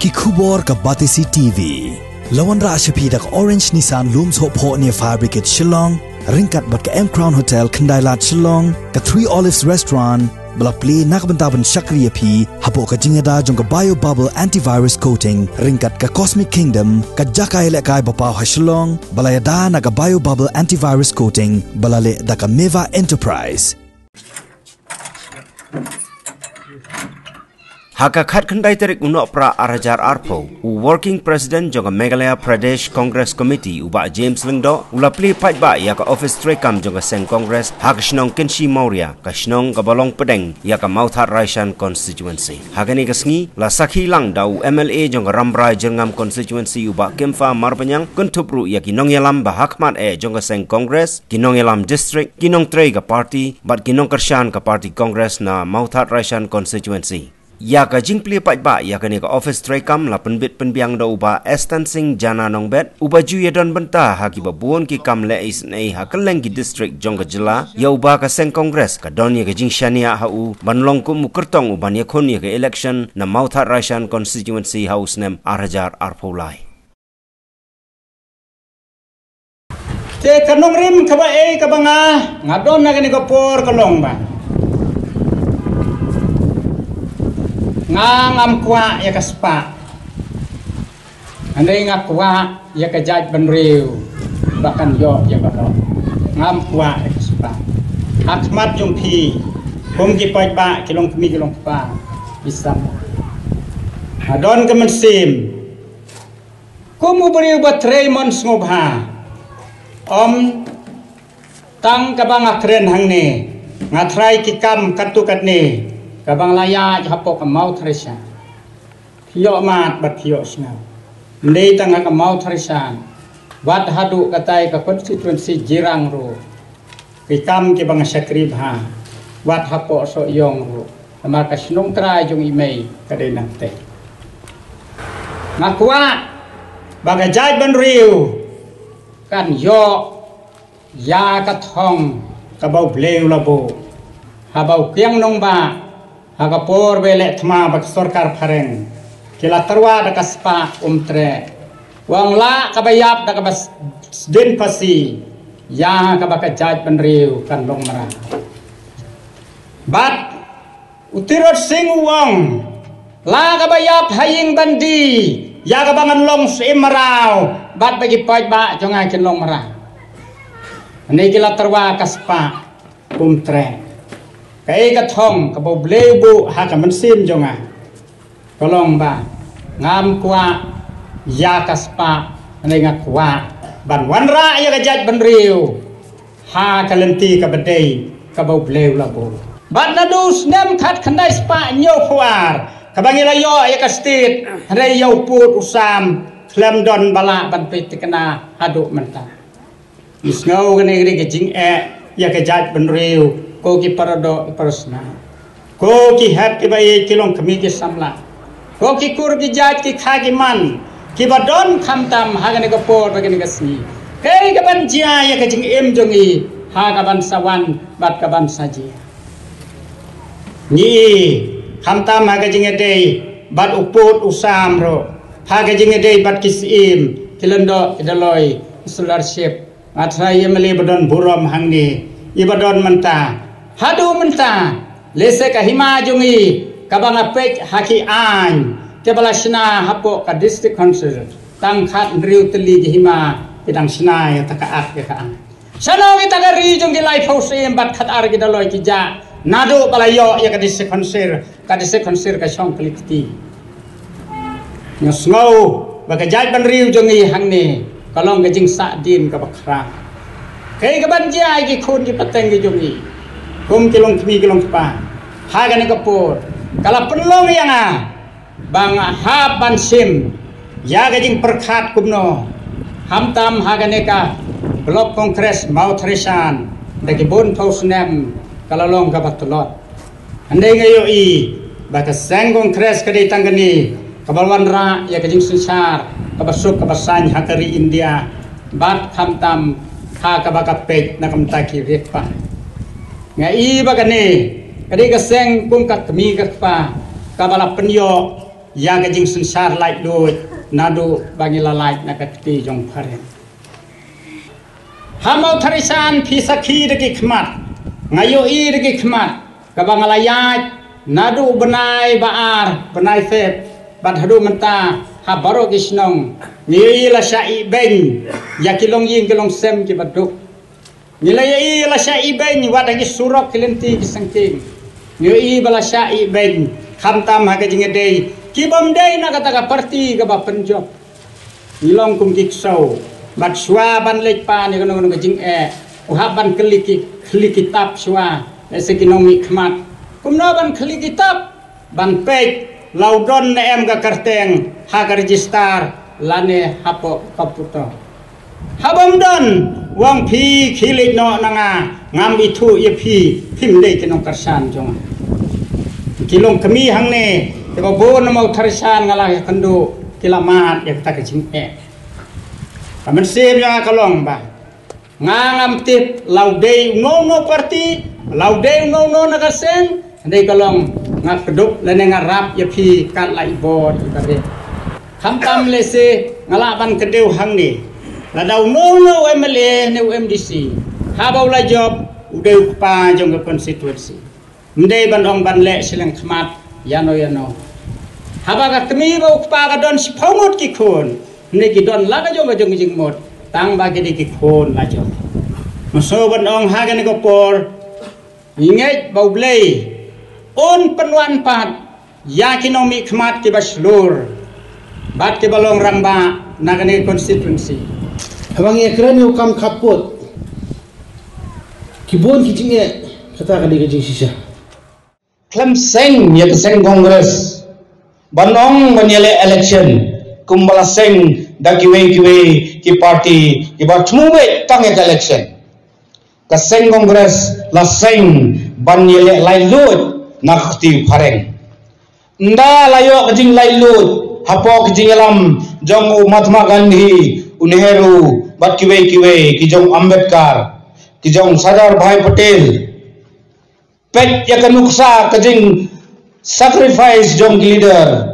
ki khubor ka Batisi TV lawan ra shapi dak Orange Nissan Looms Hope Ho near Fabricate Shillong ringkat bat ka M Crown Hotel Kandailat Shillong ka 3 Olives Restaurant bala Plie nakbantaban Shakriya P hapo ka jingada jong ka Bio Bubble Antivirus Coating ringkat ka Cosmic Kingdom ka Jakai Lekai Bapaw ha Shillong bala yada na ka Bio Bubble Antivirus Coating bala le da ka Meva Enterprise Haka khat khandai tarik uno pra arajar arpo working president jonga Meghalaya Pradesh Congress Committee uba James Lingdo ulapli pajba ya ka Ophis Treikam jonga Seng Congress hak shnong Kynshi Maurya ka shnong ka Balong Pedeng ya ka Mauthat Raishan constituency hagani ka sngi la sakhi lang dau MLA jonga Rambrai Jerngam constituency uba Kemfa Marbanyang kuntupru ya kinong yalam ba hakmat jonga Seng Congress kinong yalam district kinong Trei ka party bat kinong Kershan ka party Congress na Mauthat Raishan constituency ya ka jingpli pajba ya ka ni ka Office Treikam la penbit penbiang da uba estancing jana nongbet uba ju ya don benta ha ki babun ki kam le is nei ha keleng ki district jongga jela ya uba ka Seng Congress ka don ya ka jing shania ha u banlong ku mukertong uban ya khon ya ka election na Mauthat Raishan constituency house nem arhajar arpolai te kanong rim kaba ka banga ngadon na ka ni ka por kalong ba ngam kwa ya kaspa andai ngakwa ya ka jaj benriu bahkan yo ya ka ngam kwa ya kaspa akmat jumpi hum ki pajba kilong kemi kilong pa isam adon ke mensim kumu beriu batrei mon ngobha om tang ka bang akren hang ne ngatrai ki kam katukat ne kabang laya japok mau trisha hiyo mat bat hiyo snau ndei tanga ka mau trisha wat hadu katai ka constituency jirang ro pikam ke bang sakri bha wat hapo so yong ro ama ka snong trai jong imei kadai nate makwa baga jai ban riu kan yo ya ka thong ka bau bleu labo habau kiang nong ba Hagapor belek thma bak sarkar phareng kila tarwa da kaspa umtre wang la kabayap da kabas din pasi ya ka baka jaj penriu kan long mara bat utirot sing wang la kabayap haying bandi ya ka bangan long simrau bat bagi pajba jonga kin long mara ani kila tarwa kaspa umtre kai ka thong ka bo blebu ha ka mensim jonga kolong ba ngam kwa ya kaspa nei ngakwa ban wanra ya ka jaj benriu ha ka lenti ka bedei ka bo bleu labo ban nadus nem khat khandai spa nyo fuar ka bangila yo ya ka stit rei yo put usam klem don bala ban pitikna hadu menta isngau ka nei ka jing ya ka jaj benriu ko ki parado parasna ko ki hat ki bai kilong kami ki samla ko ki kur ki jat ki kha ki man ki badon kham tam ha ga ne ko por ba ga ne ga si kai ga ban jia ya ka jing em jongi ha ga ban sawan bat ka ban saji ni kham tam ha ga jing ede bat uput usam ro ha ga jing ede bat ki sim kilendo idaloi scholarship athrai yemle badon buram hangni ibadon menta hadu menta lese ka hima jungi kabang apek haki an kebala sina hapo ka district council tang khat riu teli hima pidang sina ya takaat ya ka sano kita gari jungi life house em bat khat ar kita loi ki ja nado balayo ya ka district council ka song klikti ngau baka jaj ban riu jungi hangne kalong gajing sa din ka bakra kai ka ban jai ki khun ki pateng ki jungi kum kilong kemi kilong pa haga ni kapur kala penlong yang bang ha ban sim ya gajing perkhat kumno hamtam haga ni ka blok kongres mau thrisan dagi bon pausnem kala long ka batulot ande ngayo i baka Seng kongres ka di tanggani kabalwan ra ya gajing sensar kabasuk kabasan hakari India bat hamtam ha ka baka pek na kamtaki repa ngai bagane kadi ka Seng kum ka kami ka pa kabala penyo yang kajing sensar light load nadu bagi lalai nak kati jong pare hamau tharisan Mpcc deki khmat ngayo i deki khmat kabang layat nadu benai baar benai feb bat hadu menta ha baro kisnong ni la syai ben ya kilong yin kilong sem ki baduk ni la yi la syai ben wat lagi surok kilenti kisangking ni i bala syai ben kham tam ha kajing dei ki bom dei na kata ka parti ka ba penjob nilong kum kiksau bat swa ban lek pa ni kono kajing uhaban kli kitab swa sekinomi khmat kumna ban kli kitab ban pek laudon na em ka karteng ha ka register lane hapo komputer habam don wang phi khilik no nanga ngam itu ye phi phim le kinong karsan jong kilong kami hang ne te bo na mau tharisan ngala kando kilamat ya ta ka jing kamen sem ya kalong ba ngam tip laude no parti laude no naga sen ndai kalong ngak keduk lene ngarap ya phi kat lai bod ibade kham tam le se ngala ban kedeu hang ni la dau no MLA ne MDC ha bau la job udeu pa jong ke constituency ndai ban ong ban le sileng khmat yano ha ba ka kemi bau pa ka don siphongot ki khon ne ki don la ka jong jing mot tang ba ki ki khon la jong maso ban ong ha ga ne ko por inget bau blei on penwan pat yakinomi khmat ke baslur bat ke balong ramba nagane constituency habang ekran yo kam khapot kibon kijinge kata kali ke sisa klam seng ya Seng Congress banong banyele election kumbala seng da kiwe ki party ki batmu be tang election ka Seng Congress la seng banyele lai lut nakti phareng nda layo kajing lai lut hapo kajing alam jong Mahatma Gandhi Nehru bat kiwe ki jong Ambedkar ki jong Sardar Bhai Patel pek ya kanuksa kajing sacrifice jong leader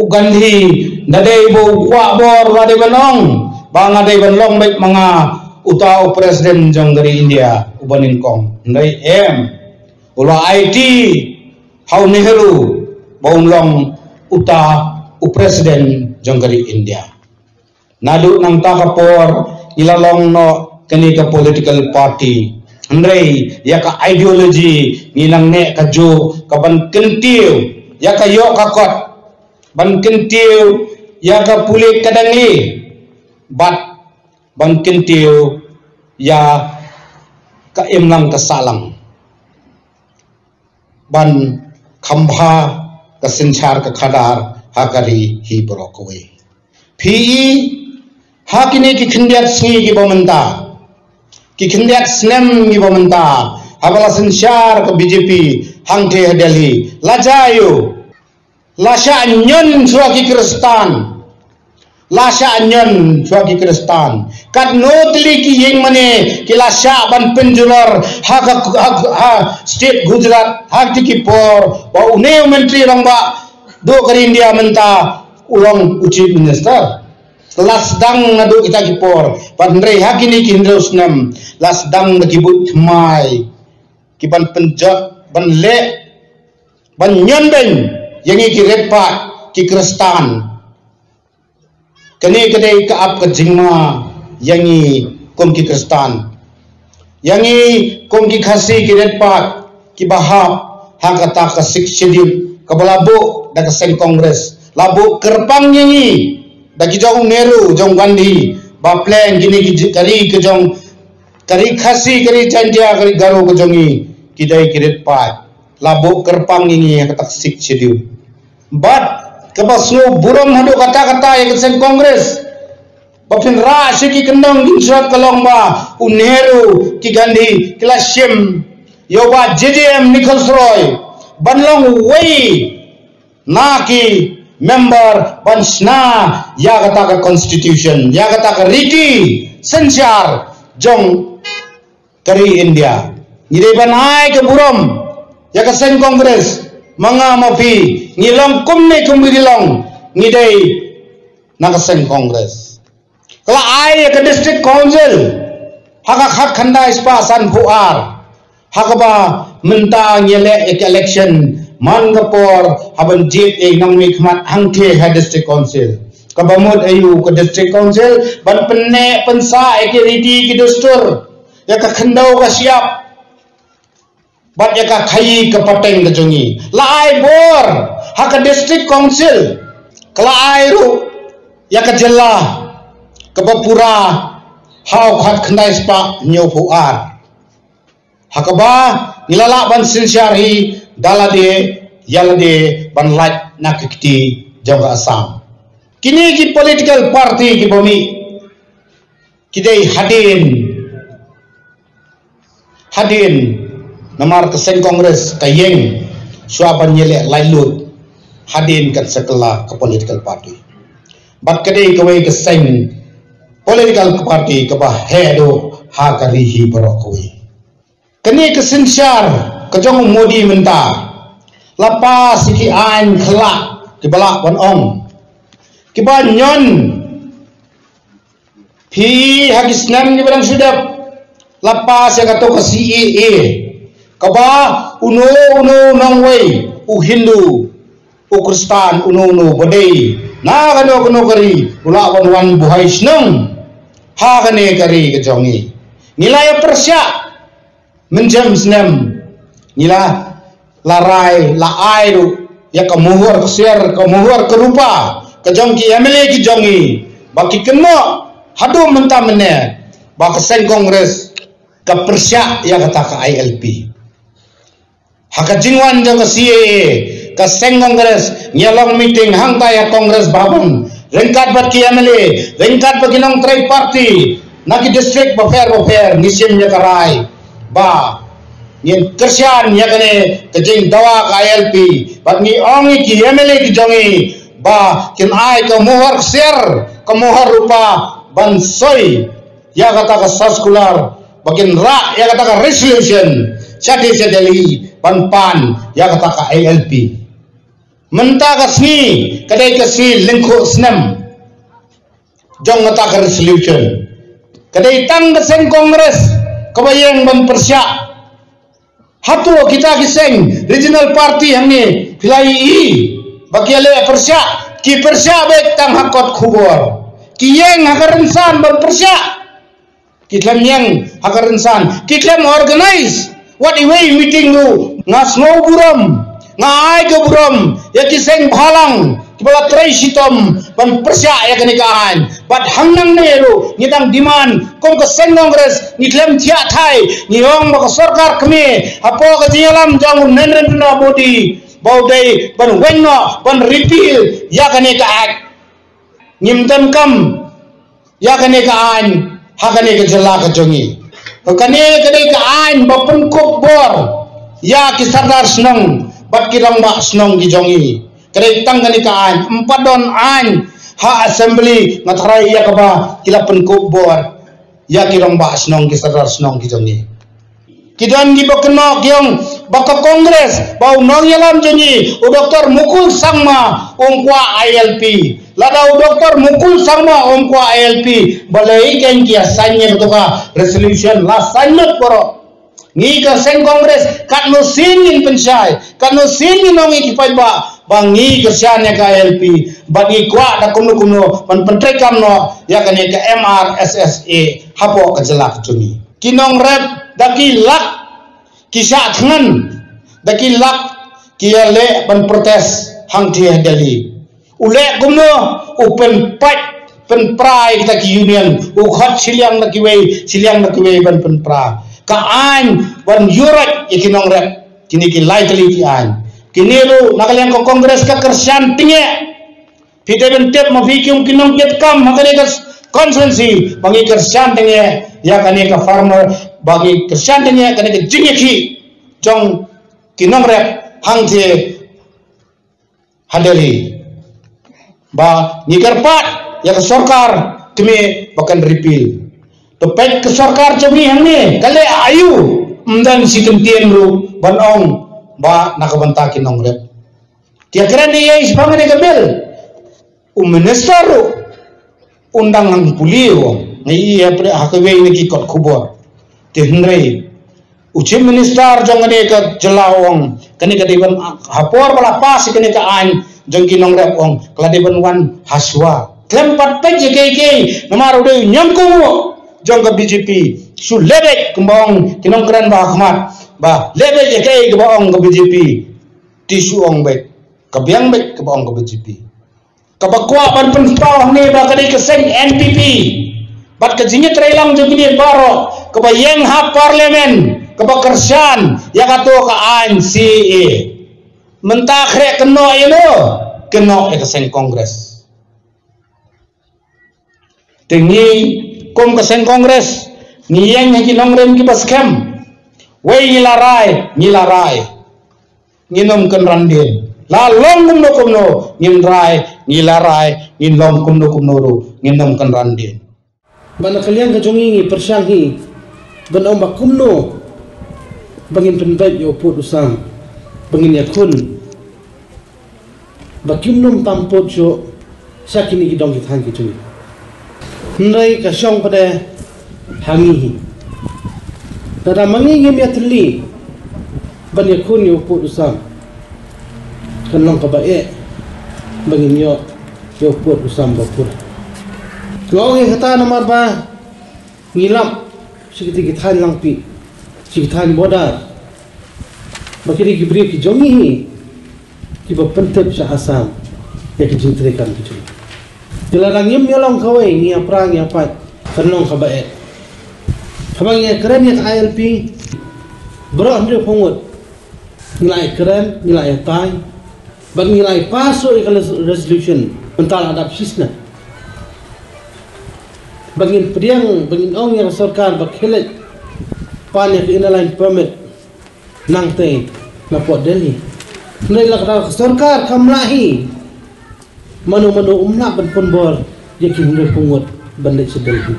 Gandhi nadai bo kwa bor wade banong bangade banlong baik mga utau presiden jong dari India ubanin kong ndai ulo IT hau Nehru baumlong uta presiden jong dari India nadu nang takapor ilalong no kani ka political party ndai ya ka ideology nilang ne ka jo ka ban kentiu ya ka yo ka kot ban kentiu ya ka pulik kadangi bat ban kentiu ya ka imlang kasalang ban khambha ka sinchar ka khadar hakari hi brokowe PE hakine ki khindiat singi ki bomanta ki khindiat snem ki bomanta habala sinchar ka BJP hangte Delhi lajayo lasha nyon suaki Kristan lasha nyon suaki Kristan kat notli ki yeng mane ki lasha ban penjulor ha state Gujarat hak ki por wa une menteri rangba do kari India menta ulang chief minister lasdang nadu kita ki por pandrei hakini ki hindusnam lasdang nakibut mai ki ban penjat ban le ban nyon ben yangi ki red part ki Kristan kene kedai ka ap ka jingma yangi kom ki Kristan yangi kom ki khasi ki red part ki bahap hakata ka 6 schedule ka balabo da ka Seng Congress labo kerpang yangi da ki jong Nehru jong Gandhi ba plan gini ki kari ke jong kari khasi kari jantia kari garo ke jongi ki dai ki red part labo kerpang ini kata 6 schedule but kabasno buram hado kata yang Seng Congress bapin ra ki kendong ginsrat kalongba Nehru ki Gandhi kilashim yoba JJM Nikolsroy banlong wei naki member bansna ya kata ka constitution ya kata ka riki sensyar jong kari India ngide banai ke buram ya ka Seng Congress mga mapi ngilong kumni kumgilong ngidei nakaseng Kongres kala ai ke district council haka khat khanda ispa san puar haka ba menta ngele ek election mangapor haban jit ek nang mi khmat hangke ha district council kabamut ayu ke district council ban penne pensa ek ridi ki dustur ya ka khandau ka siap bat ya ka khai ke pateng ke jongi lai bor haka district council kala ai ru ya ka jella ke bapura hau khat khandai spa nyo puar hakaba ngilala ban sinsyari dalade yalade ban lat nakikti jaga asam kini ki political party ki bomi kidai hadin namar ke Seng Kongres kayeng suapan yele lailut hadin kan sekala ke political party bat kadai kawai ke Seng political party ke bah hedo ha karihi barokoi kini ke sinsyar ke jong modi menta lapas ki an khala ki balak wan ong ki ba nyon phi hagisnam ni barang sudap lapas ya kato ke CAA kaba uno nong wei u Hindu u Kristan uno bodai na kano kari ula wan buhai snong ha kane kari ke jongi nilai persya menjam senam nila larai laai ru ya kemuhur ksiar kemuhur kerupa kejongki emele ki jongi baki kena hadu menta mene ba ke Seng Kongres ke persya ya kata ke ILP haka jingwan jong ke CAA ke Seng Kongres nyalong meeting hang ya Kongres babun rengkat bat ki emele rengkat bagi nong triparty naki district bafer nisim nya karai ba nyen kersian ya kene kejing dawa ka ILP bat ni ongi ki emele ki jongi ba kin ai ke muhar ser ke muhar rupa ban soi ya kata ka saskular bakin ra ya kata ka resolution sadeli ban pan ya kata ka ILP menta ka sni kadai ka si lingko snam jong kata ka resolution kadai tang ka Seng Kongres kabayang ban persya hatu kita kiseng regional party hamni Plie bakiale persya ki persya baik tang hakot khubor ki yeng hakarensan ban persya kitlam yang hakarensan kitlam organize what way meeting lu ngasno buram ngai ke buram ya kiseng bhalang kibala trai sitom ban persya ya kenikaan bat hangnang neru ngitang demand kong ke Seng Kongres ngitlam thia thai ngiyong ba sarkar kami apo ka jialam jamun Narendra Modi baudai ban wenno ban repeal ya kanika act ngimtam kam ya kanika an hakane ke jela ka jongi kane kane ka an ba pengkop bor ya ki sardar snong bat kirang ba snong ki jongi kane tang kanika an empadon an ha assembly ngatrai ya ka ba kila pengkop bor ya kirang ba snong ki sardar snong ki jongi kidan gi bakno gyong baka Kongres bau nong yalam jongi u Dr. Mukul Sangma ongkwa ILP lada u Dr. Mukul Sangma ongkwa ILP balai ken kia sanya betuka resolution la sanyut poro ngi ka Seng Kongres kat no singin pensai kat no singin nong iki pai ba bangi kerjanya ka ILP bagi kwa da kuno pan Treikam no ya kan ka MRSSA hapo ka jelak jongi kinong rep daki lak kisah tangan daki lak kiale ban protes hang dia Delhi ule gumno open pat pen prai kita ki union u khat siliang na kiwe ban pen pra ka an ban yurat ikinong rep kini ki lightly ki an kini lu nakaliang ko Kongres ka kersian tinge pite ben tep ma vikum kinong Treikam makane ka konsensi bagi kersian tinge ya kane ka farmer bagi kersian tinge kane ka jingeki jong kinong rep hang je hadari ba nikarpat ya ke sarkar kami bahkan repeal to pek ke sarkar jami hangni kale ayu mdan si kentien ru banong ba nakabanta kinong rep Tiakran ni yang sepangan ni kabel. Minister undang ang pulio. Ni iya pada hakwe ni kikot kubur. Tihnrei. Ucim minister jong ni ke jelawong. Kani ka diban hapor bala pas kani ka an jong kinong rep ong kladiban wan haswa. Tempat pe JKK nomor udah nyangkung jong ka BJP. Su lebek kembang kinong keren ba Ahmad. Ba lebek JKK ke baong ka BJP. Tisu ong bek. Kabiang bek ke baong ka BJP. Kabakwa pan penpawah ni ba kani ka Seng NPP. Bat ka jingit Treikam jong ni baro ke bayeng hak parlemen. Kepekerjaan yang kata ke NCA mentakrek kena itu kena ke Seng Kongres tinggi kom ke Seng Kongres niyeng yang kinongrem ki paskem wei ngilarai nginom ken randin la long kumno ngimrai ngilarai ngilom kumno ru nginom ken randin Bana kalian kejongi persanghi benom bakumno bangin penbaik yo pot usam bangin yakun bakimnum tampot jo sakini gidong kithan kicu ndai ka syong pada hangi tada mangi ngim yatli ban yakun yo pot usam kanong ka bae bangin yo pot usam bapur ngong kata nomor ba ngilap sikiti kithan lang pi Ciktan bodar, makiri kibri ki jongi, kiba pentep sa asam, ya kijing Treikam kicu. Dilarang yum yolong kawai ni aprang ya pat, kanong kabae. Habang ya keren ya ILP, berat dia pungut, nilai keren, nilai tay, bag nilai paso ikal resolution, mental adap sisna. Bangin priang, bangin ong yang sarkar bag hilet. Pan yang inaline permit nang te na Port Delhi. Nai lakra sarkar kamlahi manu umna ban punbor yakin nai pungut bandai Delhi.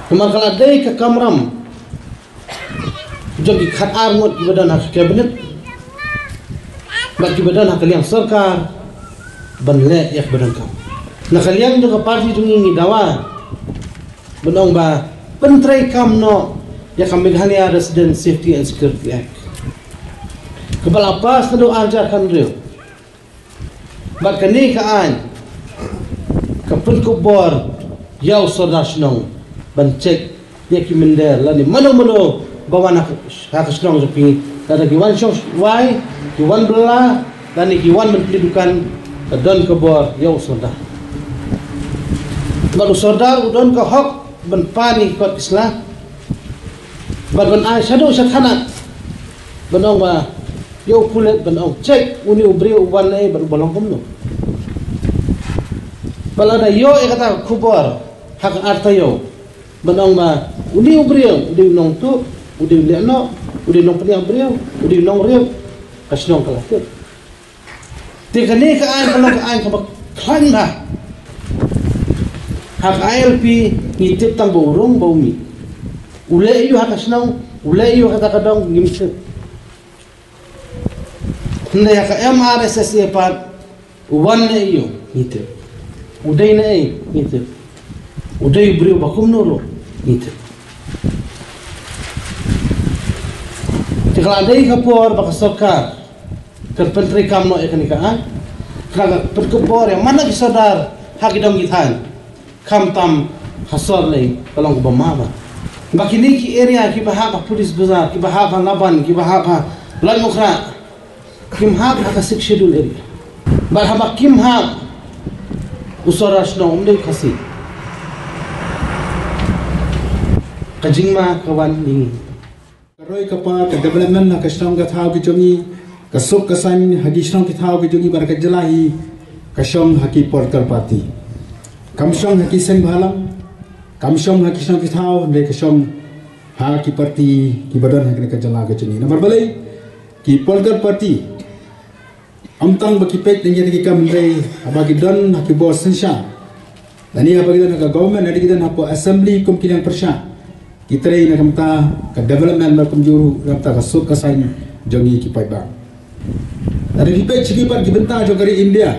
Kemar kala dai ka kamram jogi khat arngot ibadan hak cabinet bagi badan hak liang sarkar banle yak badan kam. Na kalian juga parti jungi dawa benong ba Treikam no ya kami Meghalaya Resident Safety and Security Act. Kepala pas tentu ajarkan dia. Bak kini kaan kapun kubor yau sodasnong bancek ya kimender lani mano bawana hakasnong jopi ada kiwan shong wai kiwan bela dan kiwan mendudukan don kubor yau soda. Baru soda udon ke hok benpani kot Islam. Badan ai shadow sakana banong ba yo pulet banong cek uni ubri uban ai baru balong kumno balada yo kata kubor hak arta yo banong ba uni ubri udi nong tu udi leno udi nong peniang brio udi nong rio kasnong kala tu tikani ka ai balong ka ai ka khanda hak ILP ngitip tang borong baumi ulai yu hakasnong ulai yu kata kadang ngimse nda ka MRSS pat uwan ne yu ngite udai ne ngite udai brio bakum noro ngite tikala dai kapor baka sarkar kan Treikam no ekanikaan kaga perkebor yang mana kisadar hakidong githan kamtam hasor lei kalong bamama Bakini ki area ki bahapa police bazar ki bahapa laban ki bahapa lan mukra kim hab haka 6 schedule area bahapa kim hab usoras no umde khasi kajingma kawan ni karoi kapa ka development na kasong ka thau ki jongi ka sok ka san hagi song ki thau ki jongi bar ka jalahi kasong haki porkar party kamsong haki sen bhalam kamsong haki song ki thau le kasong haki party ki badan haki ka jala ka chini number balai ki porkar party amtang baki pek dengan ki kam re abagi don haki bos sensha dani abagi don ka government adi kita napo assembly kum kinang persha kita ini kamta ka development makum juru kamta ka sok ka san jongi ki pai ba Ada pipet cikipat gibentar juga dari India.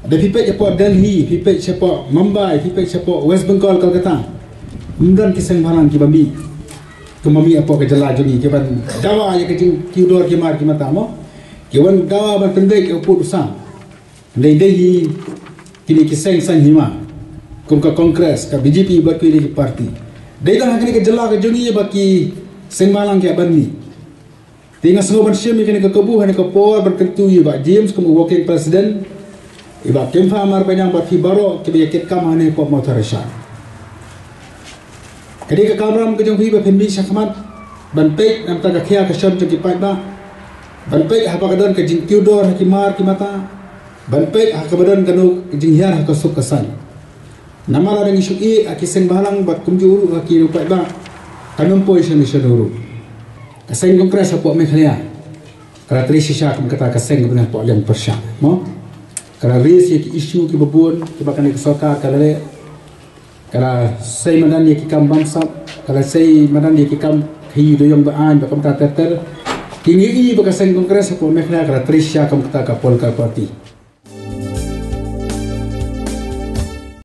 Ada pipet siapa Delhi, pipet siapa Mumbai, pipet siapa West Bengal Kolkata. Kemudian kisah malang kibami. Kemami apa kejala juni kiban dawa ya kecing kiudor kimar kimatamo. Kiban dawa ban pendek upur besar. Dei kini kisah sang hima. Kum ka Kongres ka BJP buat pilih parti. Dei dah kini kejala ke juni baki Seng malang ke bani. Tinggal semua manusia kini ke kebuh ni ke por berkentu iba James kum working president. Iba Kim Farmer banyak buat hibaro ke biya Treikam ane ko motorisha. Kadi ke kamram ke jong hiba pembi syakmat ban pek nam ta ka khia ka sham ke pai ba. Ban pek ha pa kadon ke jing kiudor ha kimar kimata. Ban pek ha ka badon kanu jing hiar ha ka suk kasan. Nama la dang isu akisen balang bat kumjuru ha ki rupai ba. Kanum position isyaduru. Kaseng kongres apa mekhalia. Kala tri shisha kum kata kaseng benar po yang persya. Mo. Kala ris ki isu ki babun ki bakan ki sarkar kala le. Kala sei madan ye ki kam bangsap, kala sei madan ye ki kam hi doyong baan bakam ta teter. Kini i bakaseng kongres apa mekhalia kala tri shisha kum kata ka polka parti.